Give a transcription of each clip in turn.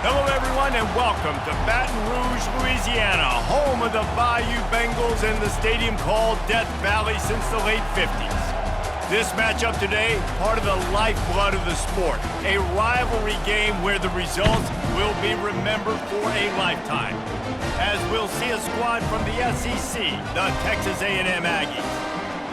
Hello, everyone, and welcome to Baton Rouge, Louisiana, home of the Bayou Bengals and the stadium called Death Valley since the late 50s. This matchup today, part of the lifeblood of the sport, a rivalry game where the results will be remembered for a lifetime, as we'll see a squad from the SEC, the Texas A&M Aggies,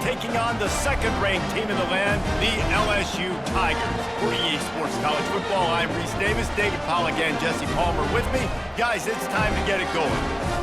taking on the second-ranked team in the land, the LSU Tigers. For EA Sports College Football, I'm Reese Davis, David Pollack, and Jesse Palmer with me. Guys, it's time to get it going.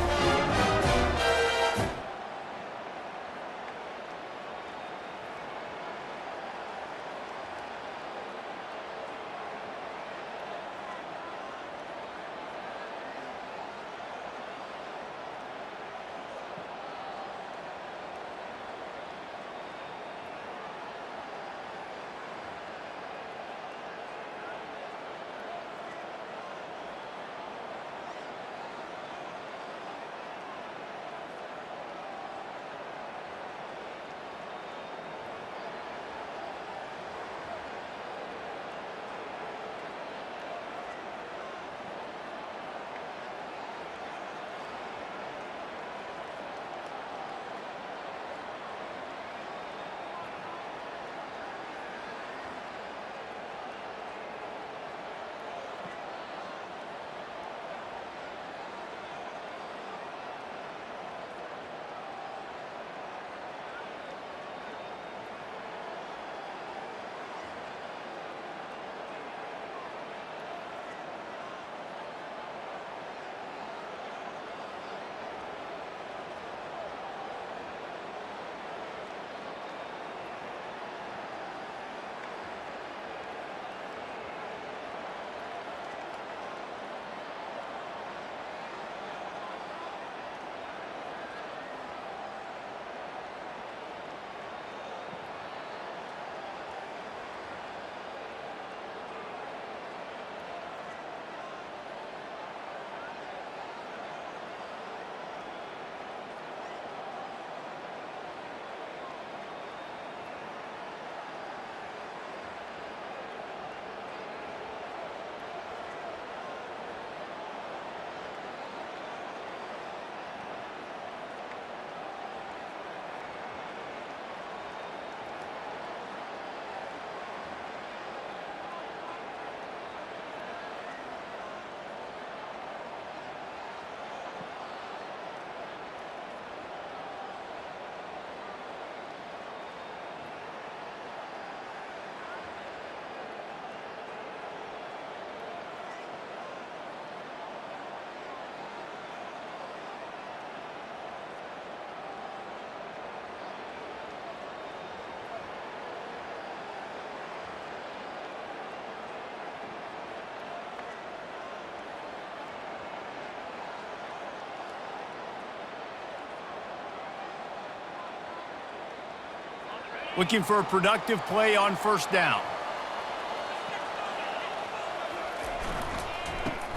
Looking for a productive play on first down.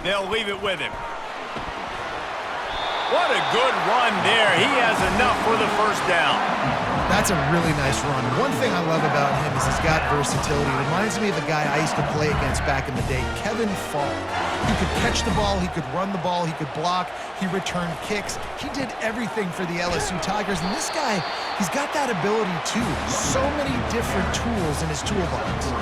They'll leave it with him. What a good run there. He has enough for the first down. That's a really nice run. One thing I love about him is he's got versatility. It reminds me of a guy I used to play against back in the day, Kevin Falk. He could catch the ball, he could run the ball, he could block, he returned kicks. He did everything for the LSU Tigers, and this guy, he's got that ability too. So many different tools in his toolbox.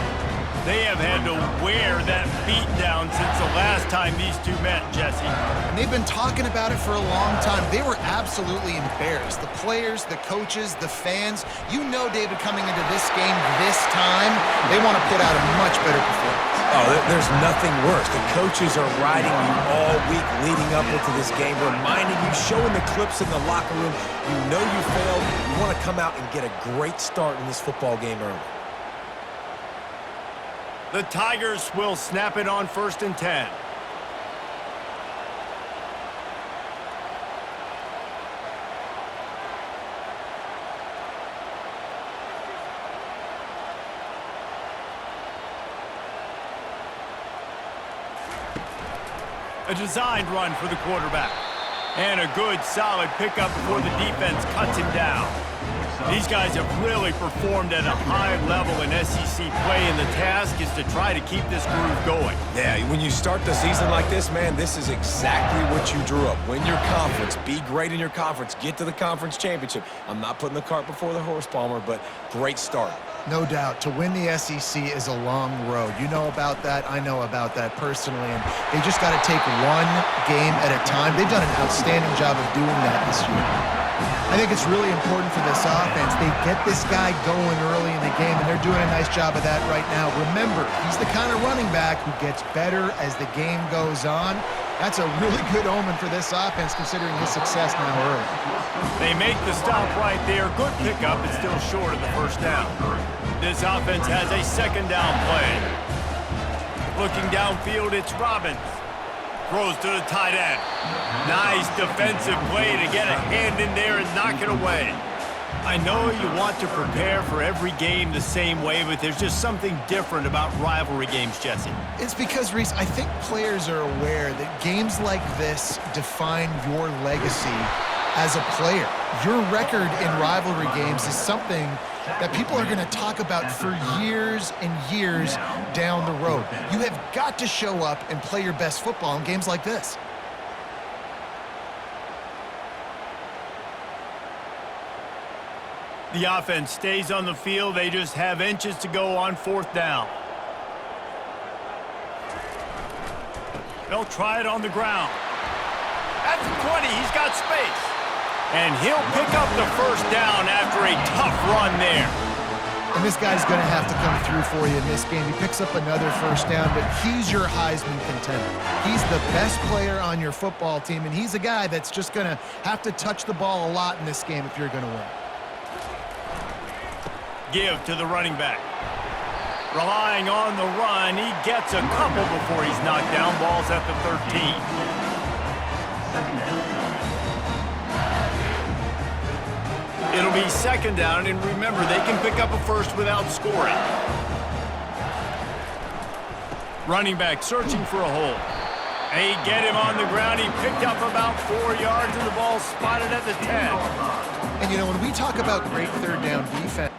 They have had to wear that beat down since the last time these two met, Jesse. And they've been talking about it for a long time. They were absolutely embarrassed. The players, the coaches, the fans. You know, David, coming into this game this time, they want to put out a much better performance. Oh, there's nothing worse. The coaches are riding you all week leading up into this game, reminding you, showing the clips in the locker room. You know you failed. You want to come out and get a great start in this football game early. The Tigers will snap it on 1st and 10. A designed run for the quarterback. And a good, solid pickup before the defense cuts him down. These guys have really performed at a high level in SEC play, and the task is to try to keep this groove going. Yeah, when you start the season like this, man, this is exactly what you drew up. Win your conference, be great in your conference, get to the conference championship. I'm not putting the cart before the horse, Palmer, but great start. No doubt. To win the SEC is a long road. You know about that. I know about that personally. And they just got to take one game at a time. They've done an outstanding job of doing that this year. I think it's really important for this offense. They get this guy going early in the game, and they're doing a nice job of that right now. Remember, he's the kind of running back who gets better as the game goes on. That's a really good omen for this offense, considering his success now early. They make the stop right there. Good pickup, but still short of the first down. This offense has a second down play. Looking downfield, it's Robbins. Throws to the tight end. Nice defensive play to get a hand in there and knock it away. I know you want to prepare for every game the same way, but there's just something different about rivalry games, Jesse. It's because, Reese, I think players are aware that games like this define your legacy as a player. Your record in rivalry games is something that people are going to talk about for years and years down the road. You have got to show up and play your best football in games like this. The offense stays on the field. They just have inches to go on fourth down. They'll try it on the ground. At the 20, he's got space. And he'll pick up the first down after a tough run there. And this guy's going to have to come through for you in this game. He picks up another first down, but he's your Heisman contender. He's the best player on your football team, and he's a guy that's just going to have to touch the ball a lot in this game if you're going to win. Give to the running back. Relying on the run, he gets a couple before he's knocked down. Ball's at the 13. It'll be second down, and remember, they can pick up a first without scoring. Running back searching for a hole. They get him on the ground. He picked up about 4 yards, and the ball spotted at the 10. And, you know, when we talk about great third down defense,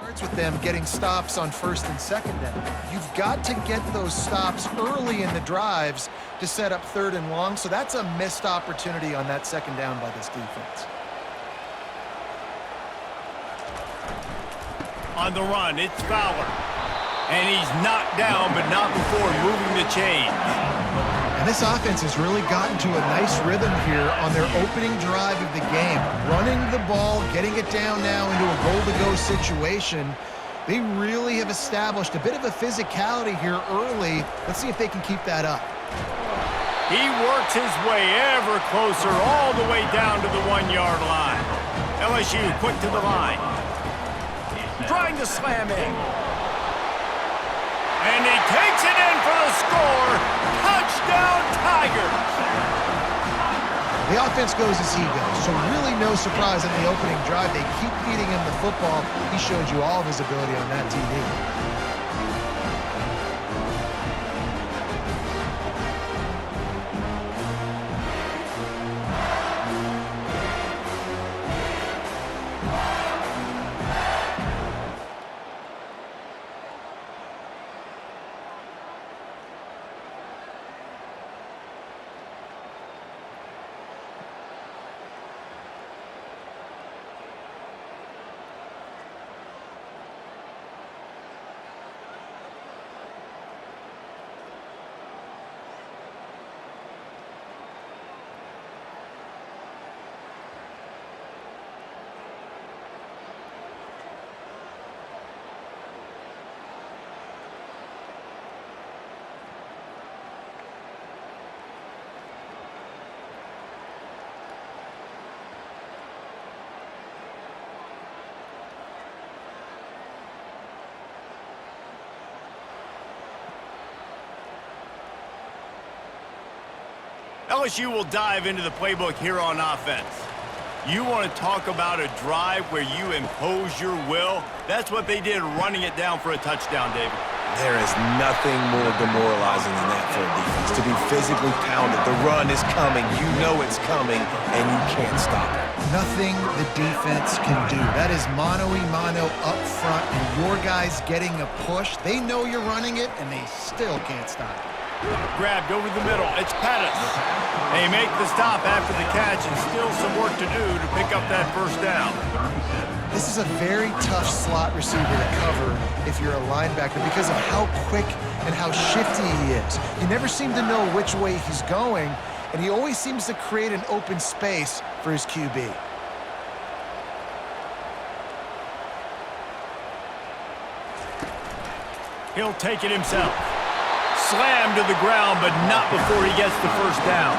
starts with them getting stops on first and second down. You've got to get those stops early in the drives to set up third and long, so that's a missed opportunity on that second down by this defense. On the run, it's Fowler. And he's knocked down, but not before moving the chains. And this offense has really gotten to a nice rhythm here on their opening drive of the game. Running the ball, getting it down now into a goal-to-go situation. They really have established a bit of a physicality here early. Let's see if they can keep that up. He works his way ever closer all the way down to the 1-yard line. LSU quick to the line. Trying to slam in. And he takes it in for the score. Touchdown, Tigers! The offense goes as he goes, so really no surprise in the opening drive. They keep feeding him the football. He showed you all of his ability on that TV. LSU will dive into the playbook here on offense. You want to talk about a drive where you impose your will? That's what they did, running it down for a touchdown, David. There is nothing more demoralizing than that for a defense. To be physically pounded. The run is coming. You know it's coming, and you can't stop it. Nothing the defense can do. That is mano-a-mano up front, and your guys getting a push. They know you're running it, and they still can't stop it. Grabbed over the middle. It's Pettis. They make the stop after the catch, and still some work to do to pick up that first down. This is a very tough slot receiver to cover if you're a linebacker because of how quick and how shifty he is. You never seem to know which way he's going, and he always seems to create an open space for his QB. He'll take it himself. Slammed to the ground, but not before he gets the first down.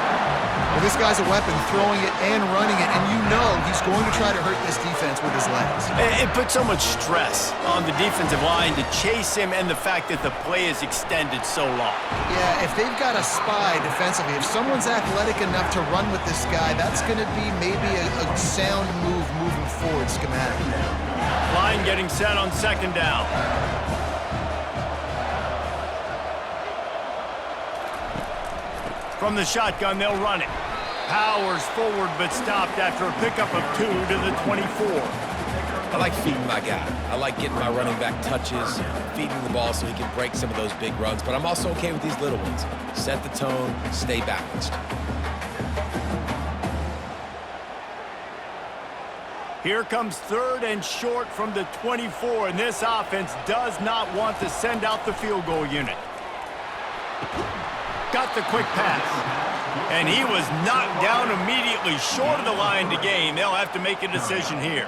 Well, this guy's a weapon, throwing it and running it, and you know he's going to try to hurt this defense with his legs. It puts so much stress on the defensive line to chase him, and the fact that the play is extended so long. Yeah, if they've got a spy defensively, if someone's athletic enough to run with this guy, that's going to be maybe a sound move moving forward schematically. Line getting set on second down. From the shotgun, they'll run it. Powers forward, but stopped after a pickup of 2 to the 24. I like feeding my guy. I like getting my running back touches, feeding the ball so he can break some of those big runs, but I'm also okay with these little ones. Set the tone, stay balanced. Here comes third and short from the 24, and this offense does not want to send out the field goal unit. Got the quick pass, and he was knocked down immediately short of the line to gain. They'll have to make a decision here.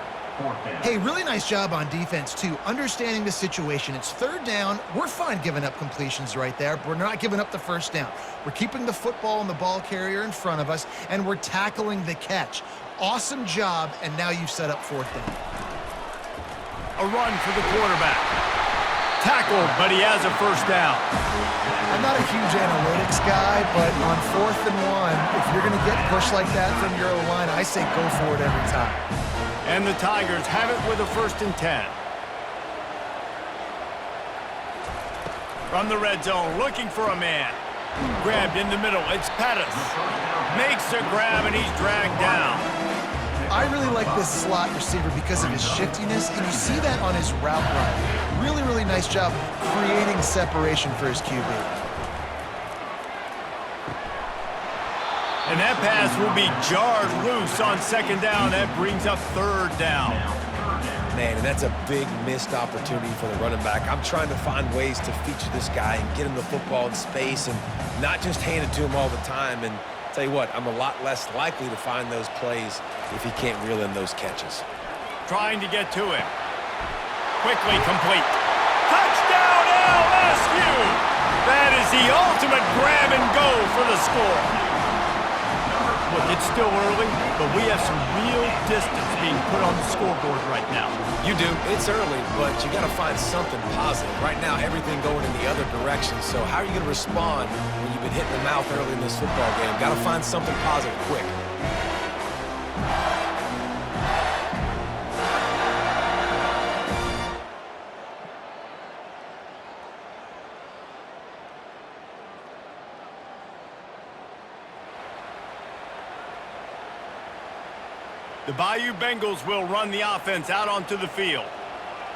Hey, really nice job on defense, too, understanding the situation. It's third down. We're fine giving up completions right there. We're not giving up the first down. We're keeping the football and the ball carrier in front of us, and we're tackling the catch. Awesome job, and now you've set up fourth down. A run for the quarterback. Tackled, but he has a first down. I'm not a huge analytics guy, but on 4th and 1, if you're going to get pushed like that from your O-line, I say go for it every time. And the Tigers have it with a 1st and 10. From the red zone, looking for a man. Grabbed in the middle, it's Pettis. Makes a grab, and he's dragged down. I really like this slot receiver because of his shiftiness, and you see that on his route run. Really, really nice job creating separation for his QB. And that pass will be jarred loose on second down. That brings up third down. Man, and that's a big missed opportunity for the running back. I'm trying to find ways to feature this guy and get him the football in space and not just hand it to him all the time. And tell you what, I'm a lot less likely to find those plays if he can't reel in those catches. Trying to get to him. Quickly complete. Touchdown LSU! That is the ultimate grab and go for the score. Look, it's still early, but we have some real distance being put on the scoreboard right now. You do. It's early, but you got to find something positive. Right now, everything going in the other direction. So how are you going to respond when you've been hitting the mouth early in this football game? Got to find something positive quick. The Bayou Bengals will run the offense out onto the field.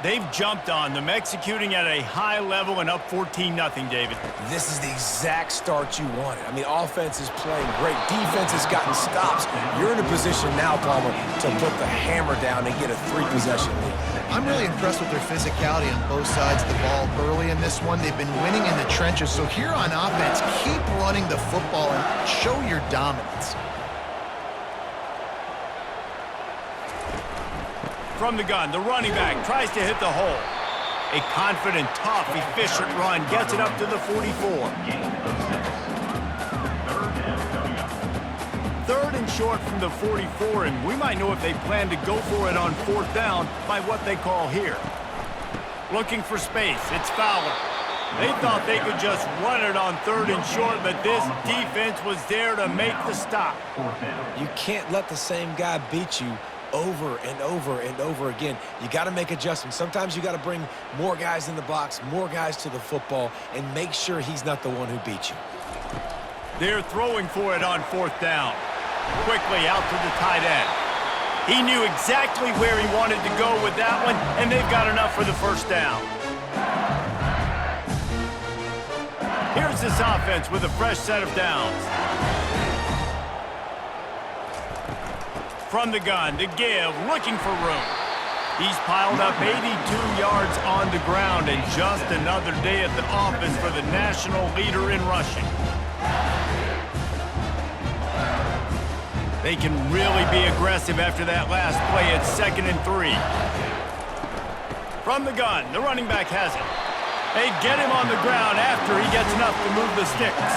They've jumped on them, executing at a high level and up 14-0, David. This is the exact start you wanted. I mean, offense is playing great. Defense has gotten stops. You're in a position now, Palmer, to put the hammer down and get a 3-possession lead. I'm really impressed with their physicality on both sides of the ball early in this one. They've been winning in the trenches. So here on offense, keep running the football and show your dominance. From the gun, the running back tries to hit the hole. A confident, tough, efficient run gets it up to the 44. Third and short from the 44, and we might know if they plan to go for it on fourth down by what they call here. Looking for space, it's Fowler. They thought they could just run it on third and short, but this defense was there to make the stop. You can't let the same guy beat you over and over and over again. You got to make adjustments. Sometimes you got to bring more guys in the box, more guys to the football, and make sure he's not the one who beat you. They're throwing for it on fourth down. Quickly out to the tight end. He knew exactly where he wanted to go with that one, and they've got enough for the first down. Here's this offense with a fresh set of downs. From the gun to give, looking for room. He's piled up 82 yards on the ground, and just another day at the office for the national leader in rushing. They can really be aggressive after that last play at 2nd and 3. From the gun, the running back has it. They get him on the ground after he gets enough to move the sticks.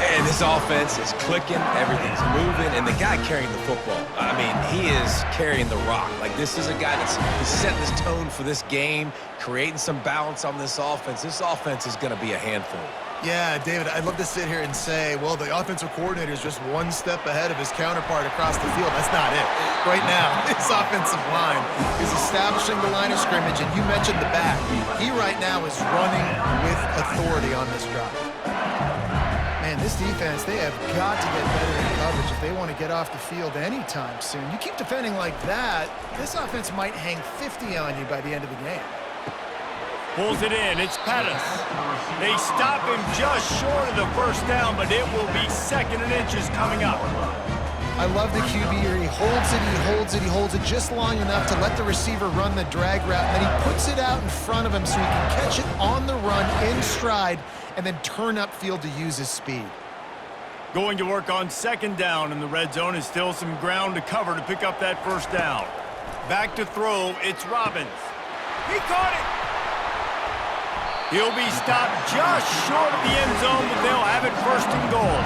And this offense is clicking, everything's moving, and the guy carrying the football, I mean, he is carrying the rock. Like, this is a guy that's setting this tone for this game, creating some balance on this offense. This offense is going to be a handful. Yeah, David, I'd love to sit here and say, well, the offensive coordinator is just one step ahead of his counterpart across the field. That's not it. Right now, his offensive line is establishing the line of scrimmage, and you mentioned the back. He right now is running with authority on this drive. Man, this defense, they have got to get better in coverage if they want to get off the field anytime soon. You keep defending like that, this offense might hang 50 on you by the end of the game. Pulls it in, it's Pettis. They stop him just short of the first down, but it will be 2nd and inches coming up. I love the QB here. He holds it, he holds it, he holds it just long enough to let the receiver run the drag route, and then he puts it out in front of him so he can catch it on the run in stride and then turn upfield to use his speed. Going to work on 2nd down in the red zone is still some ground to cover to pick up that first down. Back to throw, it's Robbins. He caught it! He'll be stopped just short of the end zone, but they'll have it 1st and goal.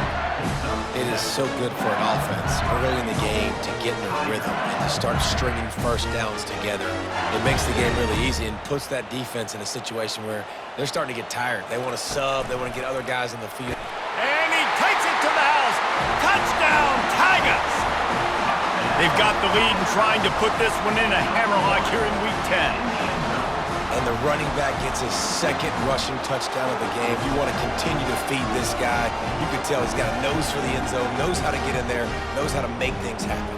It is so good for an offense early in the game to get in a rhythm and to start stringing first downs together. It makes the game really easy and puts that defense in a situation where they're starting to get tired. They want to sub. They want to get other guys on the field. And he takes it to the house. Touchdown, Tigers! They've got the lead and trying to put this one in a hammerlock here in Week 10. And the running back gets his 2nd rushing touchdown of the game. You want to continue to feed this guy. You can tell he's got a nose for the end zone, knows how to get in there, knows how to make things happen.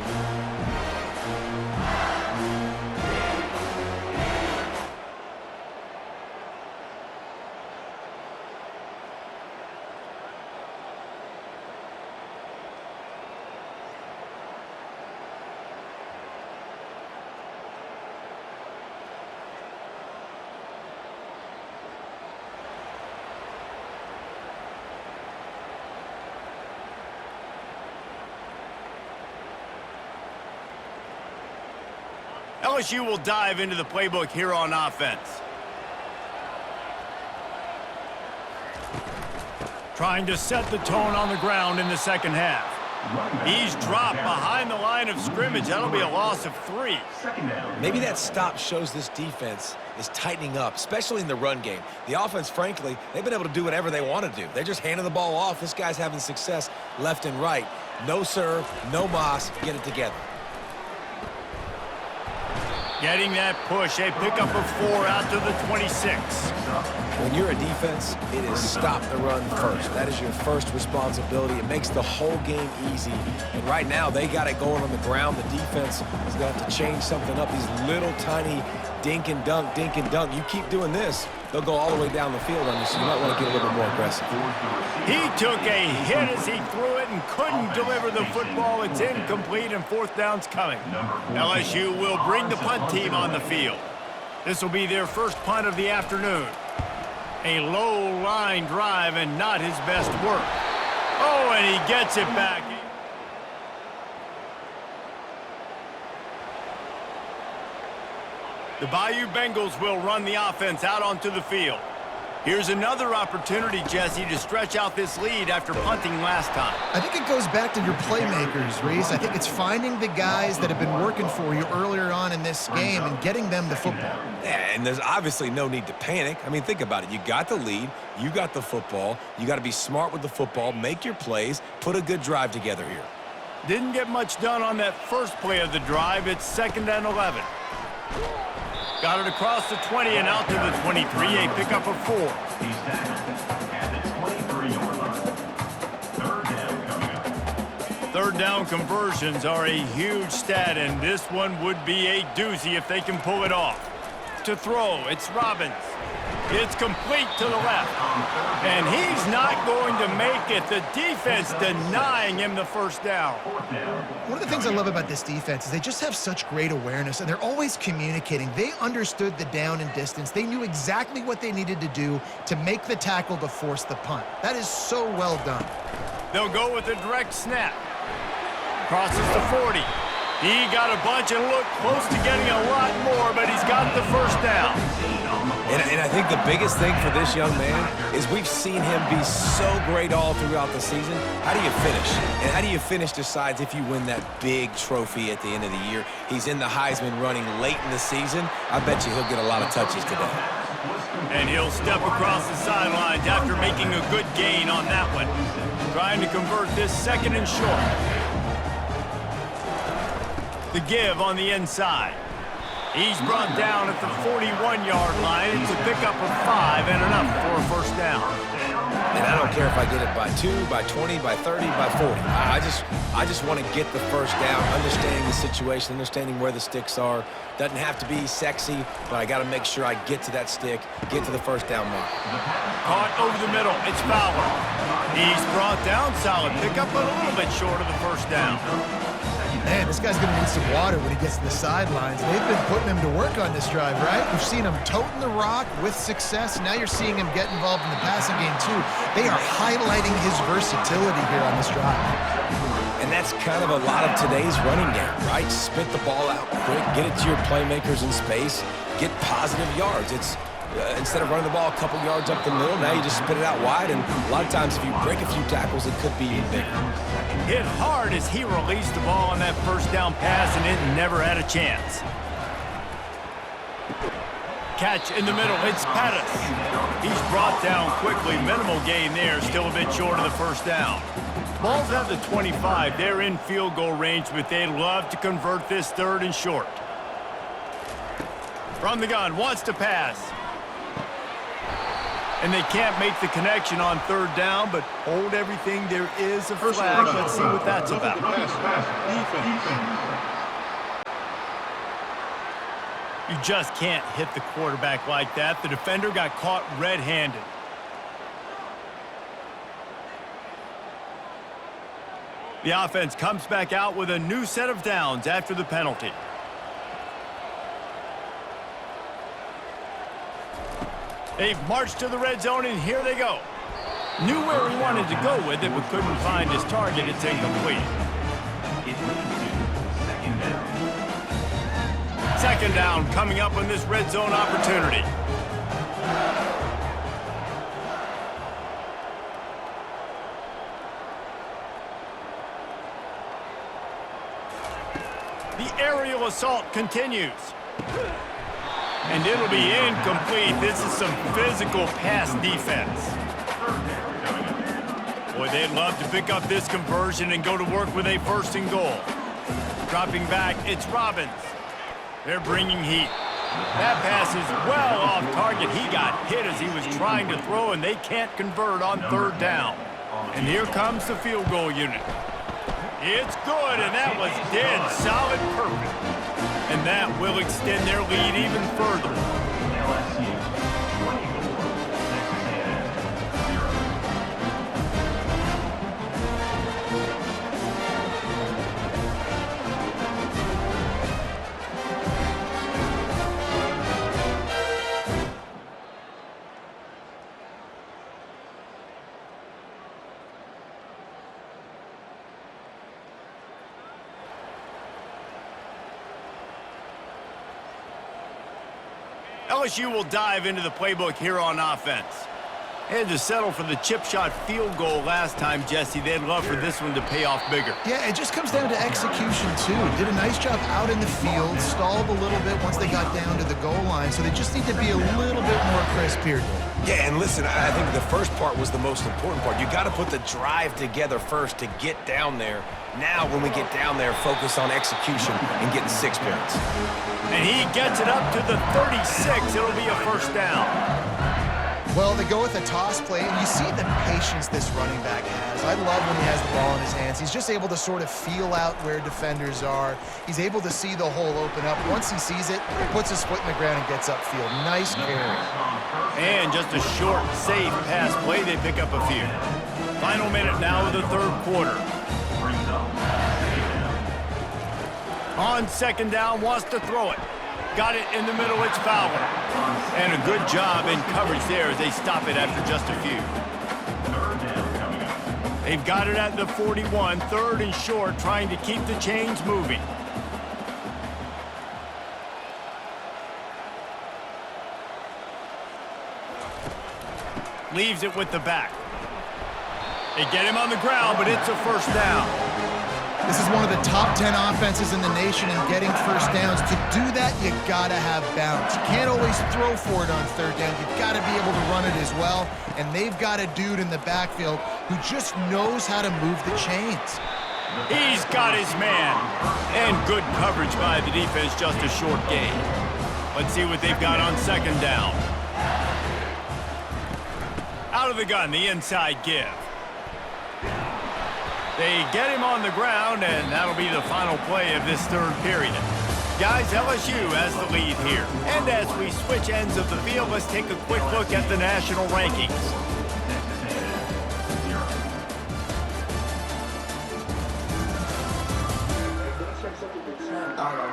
LSU will dive into the playbook here on offense. Trying to set the tone on the ground in the second half. He's dropped behind the line of scrimmage. That'll be a loss of 3. Maybe that stop shows this defense is tightening up, especially in the run game. The offense, frankly, they've been able to do whatever they want to do. They're just handing the ball off. This guy's having success left and right. No serve, no moss. Get it together. Getting that push, a pickup of 4 out to the 26. When you're a defense, it is stop the run first. That is your first responsibility. It makes the whole game easy. And right now, they got it going on the ground. The defense is going to have to change something up. These little tiny dink and dunk, dink and dunk. You keep doing this, they'll go all the way down the field on you, so you might want to get a little bit more aggressive. He took a hit as he threw it and couldn't deliver the football. It's incomplete and 4th down's coming. LSU will bring the punt team on the field. This will be their first punt of the afternoon. A low line drive and not his best work. Oh, and he gets it back. The Bayou Bengals will run the offense out onto the field. Here's another opportunity, Jesse, to stretch out this lead after punting last time. I think it goes back to your playmakers, Reese. I think it's finding the guys that have been working for you earlier on in this game and getting them the football. Yeah, and there's obviously no need to panic. I mean, think about it. You got the lead. You got the football. You got to be smart with the football, make your plays, put a good drive together here. Didn't get much done on that first play of the drive. It's 2nd and 11. Got it across the 20 and out to the 23, a pickup of 4. He's tackled at the 23-yard line. 3rd down coming up. 3rd down conversions are a huge stat, and this one would be a doozy if they can pull it off. To throw, it's Robbins. It's complete to the left. And he's not going to make it. The defense denying him the 1st down. One of the things I love about this defense is they just have such great awareness, and they're always communicating. They understood the down and distance. They knew exactly what they needed to do to make the tackle to force the punt. That is so well done. They'll go with a direct snap. Crosses the 40. He got a bunch and looked close to getting a lot more, but he's got the 1st down. And I think the biggest thing for this young man is we've seen him be so great all throughout the season. How do you finish? And how do you finish decides if you win that big trophy at the end of the year. He's in the Heisman running late in the season. I bet you he'll get a lot of touches today. And he'll step across the sidelines after making a good gain on that one. Trying to convert this 2nd and short. The give on the inside. He's brought down at the 41-yard line. It's a pickup of 5 and enough for a 1st down. And I don't care if I get it by 2, by 20, by 30, by 40. I just want to get the 1st down, understanding the situation, understanding where the sticks are. Doesn't have to be sexy, but I got to make sure I get to that stick, get to the 1st down mark. Caught over the middle. It's Fowler. He's brought down. Solid pickup, but a little bit short of the 1st down. Man, this guy's going to need some water when he gets to the sidelines. They've been putting him to work on this drive, right? We've seen him toting the rock with success. Now you're seeing him get involved in the passing game, too. They are highlighting his versatility here on this drive. And that's kind of a lot of today's running game, right? Spit the ball out quick, get it to your playmakers in space, get positive yards. It's instead of running the ball a couple yards up the middle, now you just spit it out wide, and a lot of times if you break a few tackles, it could be even bigger. Hit hard as he released the ball on that 1st down pass, and it never had a chance. Catch in the middle, it's Pettis. He's brought down quickly, minimal gain there, still a bit short of the 1st down. Ball's at the 25, they're in field goal range, but they'd love to convert this 3rd and short. From the gun, wants to pass. And they can't make the connection on 3rd down, but hold everything. There is a flag. Let's see what that's about. You just can't hit the quarterback like that. The defender got caught red-handed. The offense comes back out with a new set of downs after the penalty. They've marched to the red zone, and here they go. Knew where he wanted to go with it, but couldn't find his target. It's incomplete. Second down coming up on this red zone opportunity. The aerial assault continues. And it'll be incomplete. This is some physical pass defense. Boy, they'd love to pick up this conversion and go to work with a 1st and goal. Dropping back, it's Robbins. They're bringing heat. That pass is well off target. He got hit as he was trying to throw, and they can't convert on 3rd down. And here comes the field goal unit. It's good, and that was dead solid perfect. And that will extend their lead even further. LSU 24, Texas A&M 0. LSU will dive into the playbook here on offense. They had to settle for the chip shot field goal last time, Jesse. They'd love for this one to pay off bigger. Yeah, it just comes down to execution, too. Did a nice job out in the field, stalled a little bit once they got down to the goal line, so they just need to be a little bit more crisp here. Yeah, and listen, I think the first part was the most important part. You got to put the drive together first to get down there. Now, when we get down there, focus on execution and getting 6 points. And he gets it up to the 36. It'll be a 1st down. Well, they go with a toss play, and you see the patience this running back has. I love when he has the ball in his hands. He's just able to sort of feel out where defenders are. He's able to see the hole open up. Once he sees it, he puts his foot in the ground and gets upfield. Nice carry. And just a short, safe pass play. They pick up a few. Final minute now of the 3rd quarter. On 2nd down, wants to throw it. Got it in the middle, it's Fowler. And a good job in coverage there as they stop it after just a few. They've got it at the 41, 3rd and short, trying to keep the chains moving. Leaves it with the back. They get him on the ground, but it's a 1st down. This is one of the top 10 offenses in the nation in getting 1st downs. To do that, you gotta have balance. You can't always throw for it on 3rd down. You've got to be able to run it as well. And they've got a dude in the backfield who just knows how to move the chains. He's got his man. And good coverage by the defense, just a short gain. Let's see what they've got on 2nd down. Out of the gun, the inside give. They get him on the ground, and that'll be the final play of this 3rd period. Guys, LSU has the lead here. And as we switch ends of the field, let's take a quick look at the national rankings.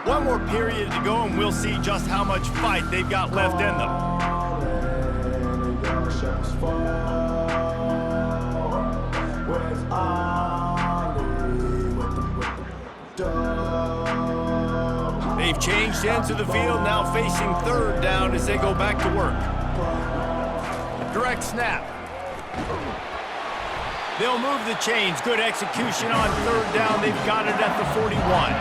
One more period to go, and we'll see just how much fight they've got left in them. They've changed ends of the field, now facing 3rd down as they go back to work. Direct snap. They'll move the chains. Good execution on 3rd down. They've got it at the 41.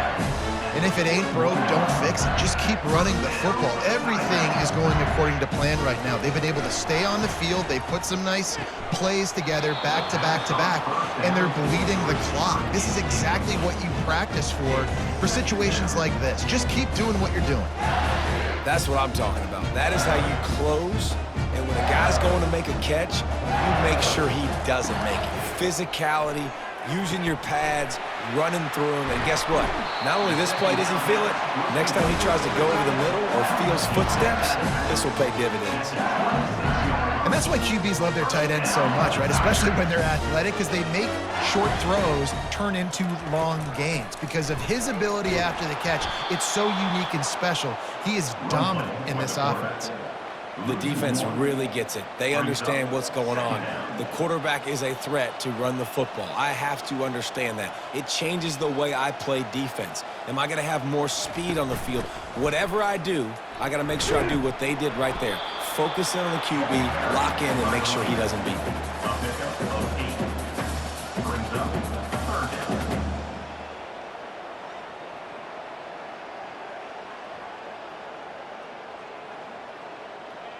And if it ain't broke, don't fix it. Just keep running the football. Everything is going according to plan right now. They've been able to stay on the field. They put some nice plays together back to back to back, and they're bleeding the clock. This is exactly what you practice for situations like this. Just keep doing what you're doing. That's what I'm talking about. That is how you close. And when a guy's going to make a catch, you make sure he doesn't make it. Physicality, using your pads, running through him, and guess what? Not only this play does he feel it, next time he tries to go over the middle or feels footsteps, this will pay dividends. And that's why QBs love their tight ends so much, right? Especially when they're athletic, because they make short throws turn into long gains. Because of his ability after the catch, it's so unique and special. He is dominant in this offense. The defense really gets it. They understand what's going on. The quarterback is a threat to run the football. I have to understand that. It changes the way I play defense. Am I going to have more speed on the field? Whatever I do, I got to make sure I do what they did right there. Focus in on the QB, lock in, and make sure he doesn't beat me.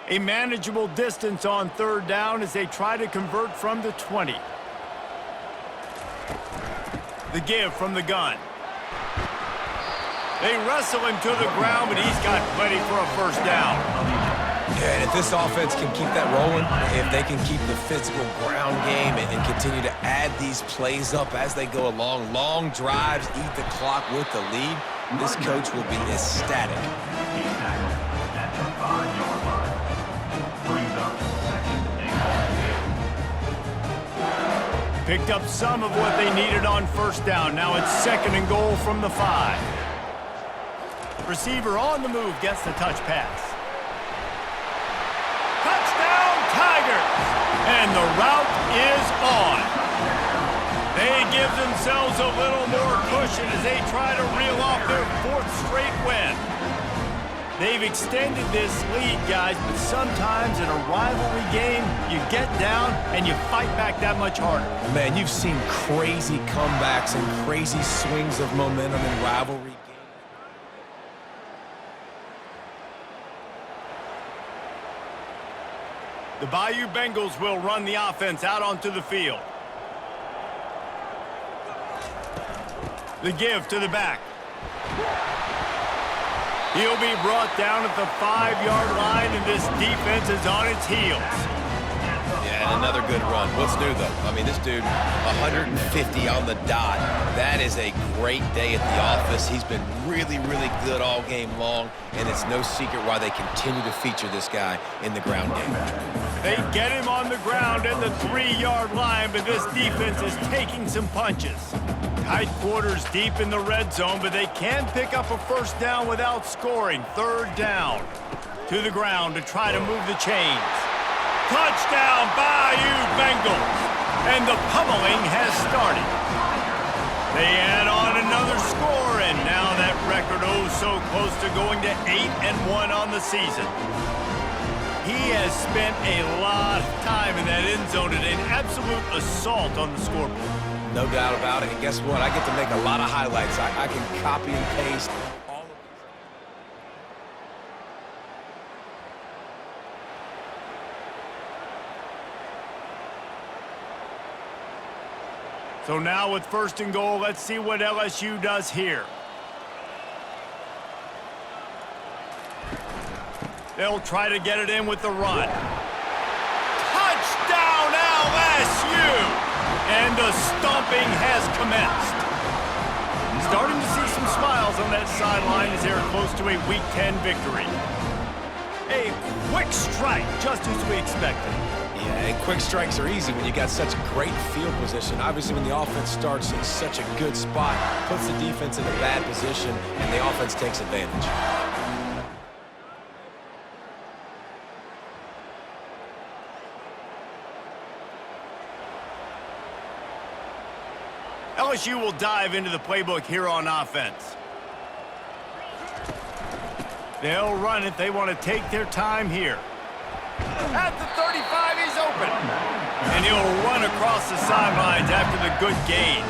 A manageable distance on third down as they try to convert from the 20. The give from the gun. They wrestle him to the ground, but he's got plenty for a first down. Yeah, and if this offense can keep that rolling, if they can keep the physical ground game and continue to add these plays up as they go along, long drives, eat the clock with the lead, this coach will be ecstatic. At the 5-yard line. Brings up second and goal. Picked up some of what they needed on first down. Now it's second and goal from the 5. Receiver on the move gets the touch pass. Touchdown, Tigers! And the route is on. They give themselves a little more cushion as they try to reel off their 4th straight win. They've extended this lead, guys, but sometimes in a rivalry game, you get down and you fight back that much harder. Man, you've seen crazy comebacks and crazy swings of momentum in rivalry games. The Bayou Bengals will run the offense out onto the field. The give to the back. He'll be brought down at the 5-yard line, and this defense is on its heels. Yeah, and another good run. What's new, though? I mean, this dude, 150 on the dot. That is a great day at the office. He's been really, really good all game long, and it's no secret why they continue to feature this guy in the ground game. They get him on the ground at the 3-yard line, but this defense is taking some punches. Tight quarters deep in the red zone, but they can pick up a first down without scoring. Third down. To the ground to try to move the chains. Touchdown, Bayou Bengals! And the pummeling has started. They add on another score, and now that record oh so close to going to 8-1 on the season. He has spent a lot of time in that end zone and an absolute assault on the scoreboard. No doubt about it. And guess what? I get to make a lot of highlights. I can copy and paste all of these. So now with first and goal, let's see what LSU does here. They'll try to get it in with the run. Touchdown, LSU! And the stomping has commenced. Starting to see some smiles on that sideline as they're close to a Week 10 victory. A quick strike, just as we expected. Yeah, and quick strikes are easy when you got such great field position. Obviously, when the offense starts in such a good spot, puts the defense in a bad position, and the offense takes advantage. LSU will dive into the playbook here on offense. They'll run it. They want to take their time here. At the 35, he's open. And he'll run across the sidelines after the good gain.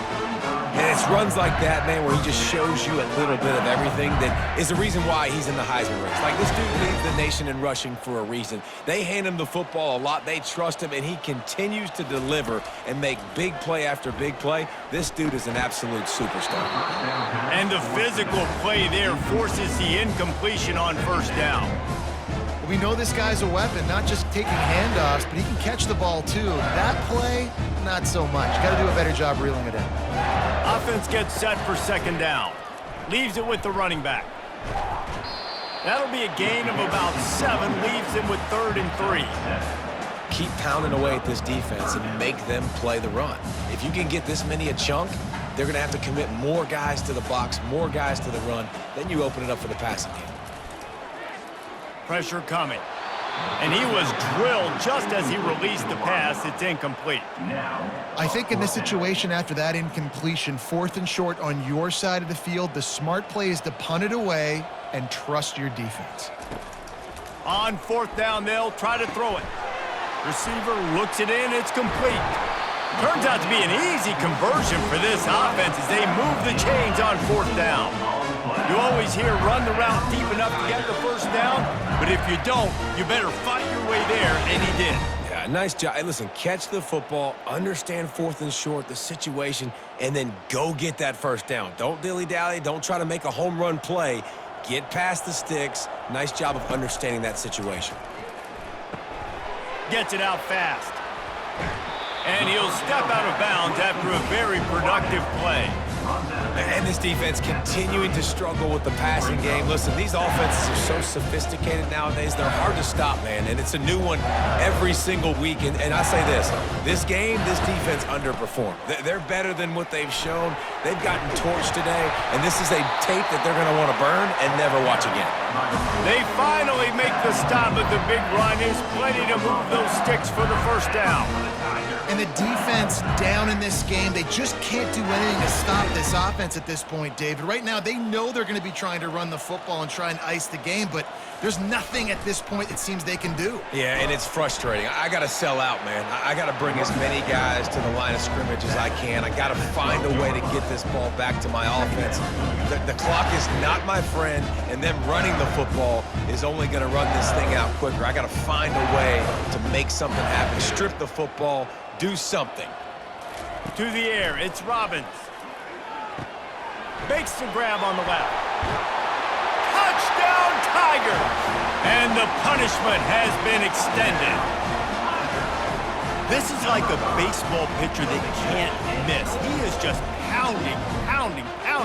And it's runs like that, man, where he just shows you a little bit of everything that is the reason why he's in the Heisman race. Like, this dude leads the nation in rushing for a reason. They hand him the football a lot. They trust him, and he continues to deliver and make big play after big play. This dude is an absolute superstar. And the physical play there forces the incompletion on first down. We know this guy's a weapon, not just taking handoffs, but he can catch the ball too. That play, not so much. Got to do a better job reeling it in. Offense gets set for second down. Leaves it with the running back. That'll be a gain of about 7. Leaves him with 3rd and 3. Keep pounding away at this defense and make them play the run. If you can get this many a chunk, they're going to have to commit more guys to the box, more guys to the run. Then you open it up for the passing game. Pressure coming. And he was drilled just as he released the pass. It's incomplete. I think in this situation after that incompletion, 4th and short on your side of the field, the smart play is to punt it away and trust your defense. On 4th down, they'll try to throw it. Receiver looks it in. It's complete. Turns out to be an easy conversion for this offense as they move the chains on 4th down. You always hear run the route deep enough to get the first down, but if you don't, you better fight your way there, and he did. Yeah, nice job. Hey, listen, catch the football, understand 4th and short, the situation, and then go get that first down. Don't dilly-dally. Don't try to make a home run play. Get past the sticks. Nice job of understanding that situation. Gets it out fast. And he'll step out of bounds after a very productive play. And this defense continuing to struggle with the passing game. Listen, these offenses are so sophisticated nowadays. They're hard to stop, man. And it's a new one every single week. And I say this game, this defense underperformed. They're better than what they've shown. They've gotten torched today. And this is a tape that they're going to want to burn and never watch again. They finally make the stop at the big run. There's plenty to move those sticks for the first down. And the defense down in this game, they just can't do anything to stop this offense at this point, David. Right now, they know they're going to be trying to run the football and try and ice the game, but there's nothing at this point it seems they can do. Yeah, and it's frustrating. I got to sell out, man. I got to bring as many guys to the line of scrimmage as I can. I got to find a way to get this ball back to my offense. The clock is not my friend, and them running the football is only going to run this thing out quicker. I got to find a way to make something happen. Strip the football. Do something. To the air, it's Robbins. Makes the grab on the left. Touchdown, Tigers! And the punishment has been extended. This is like a baseball pitcher that can't miss. He is just pounding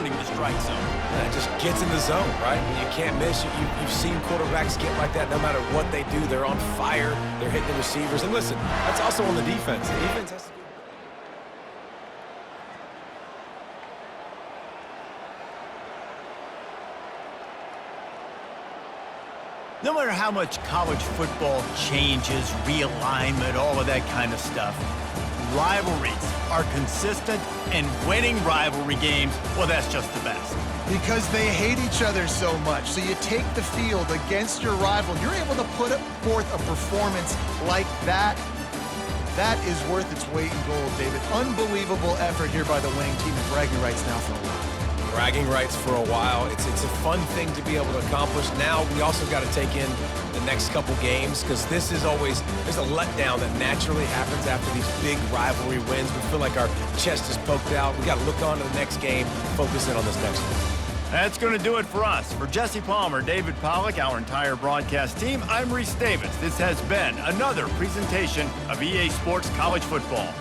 the strike zone. Yeah, it just gets in the zone, right? When you can't miss, you've seen quarterbacks get like that no matter what they do. They're on fire. They're hitting the receivers. And listen, that's also on the defense. The defense has to do. No matter how much college football changes, realignment, all of that kind of stuff, rivalries are consistent, and winning rivalry games, well, that's just the best. Because they hate each other so much. So you take the field against your rival, you're able to put forth a performance like that. That is worth its weight in gold, David. Unbelievable effort here by the winning team, and bragging rights now for a while. Bragging rights for a while. It's a fun thing to be able to accomplish. Now we also got to take in the next couple games, because this is always, there's a letdown that naturally happens after these big rivalry wins. We feel like our chest is poked out. We got to look on to the next game, focus in on this next one. That's going to do it for us. For Jesse Palmer, David Pollack, our entire broadcast team, I'm Reese Davis. This has been another presentation of EA Sports College Football.